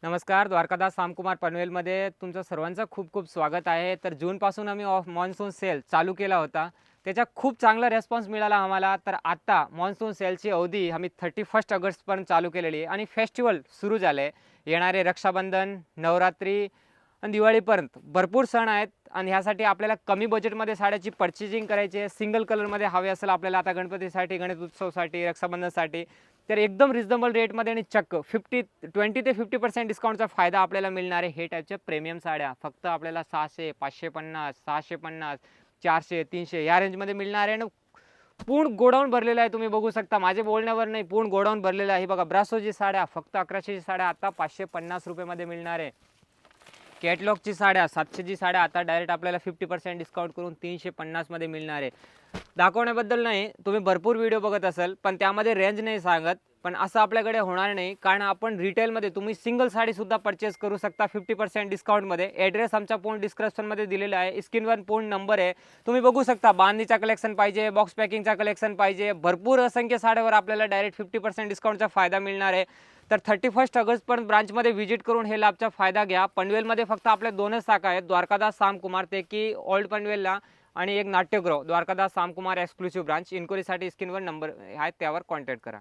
नमस्कार, द्वारकादास सामकुमार पनवेलमध्ये तुमचं सर्वांचं खूप खूप स्वागत आहे। तर जूनपासून आम्ही ऑफ मॉन्सून सेल चालू केला होता, त्याचा खूप चांगला रिस्पॉन्स मिळाला आम्हाला। तर आता मॉन्सून सेलची अवधी आम्ही 31 ऑगस्टपर्यंत चालू केलेली आहे आणि फेस्टिवल सुरू झाले। येणारे रक्षाबंधन, नवरात्री आणि दिवाळीपर्यंत भरपूर सण आहेत आणि ह्यासाठी आपल्याला कमी बजेटमध्ये साड्याची पर्चेसिंग करायची आहे। सिंगल कलरमध्ये हवे असेल आपल्याला आता गणपतीसाठी, गणेश उत्सवासाठी, रक्षाबंधनसाठी, तर एकदम रिजनेबल रेटमध्ये आणि चक्क 20 ते 50% डिस्काउंटचा फायदा आपल्याला मिळणार आहे। हे टाईपच्या प्रीमियम साड्या फक्त आपल्याला 600, 550, 650, 400, 300 या रेंजमध्ये मिळणार आहे। पूर्ण गोडाऊन भरलेला आहे, तुम्ही बघू शकता, माझे बोलण्यावर नाही, पूर्ण गोडाऊन भरलेला आहे। बघा, ब्रासोची साड्या फक्त 1100ची साड्या आता 550 रुपयामध्ये मिळणार आहे। कॅटलॉगची साड्या 700ची साड्या आता डायरेक्ट आपल्याला 50% डिस्काउंट करून 350 मध्ये मिळणार आहे। दाखवण्याबद्दल नाही, तुम्ही भरपूर व्हिडिओ बघत असाल पण त्यामध्ये रेंज नाही सांगत, पण असं आपल्याकडे होणार नाही, कारण आपण रिटेलमध्ये तुम्ही सिंगल साडीसुद्धा परचेस करू शकता 50% डिस्काउंटमध्ये। ॲड्रेस आमचा पूर्ण डिस्क्रिप्शनमध्ये दिलेला आहे, स्क्रीनवर पूर्ण नंबर आहे, तुम्ही बघू शकता। बांधणीचा कलेक्शन पाहिजे, बॉक्स पॅकिंगचा कलेक्शन पाहिजे, भरपूर असंख्य साड्यावर आपल्याला डायरेक्ट 50% डिस्काउंटचा फायदा मिळणार आहे। तर 31 ऑगस्टपर्यंत ब्रांचमध्ये व्हिजिट करून हे लाभचा फायदा घ्या। पनवेलमध्ये फक्त आपल्या दोनच शाखा आहेत, द्वारकादास सामकुमार ते की ओल्ड पनवेलला आणि एक नाट्यगृह, द्वारकादास सामकुमार एक्सक्लुसिव्ह ब्रांच। इन्क्वायरीसाठी स्क्रीनवर नंबर आहे त्यावर कॉन्टॅक्ट करा।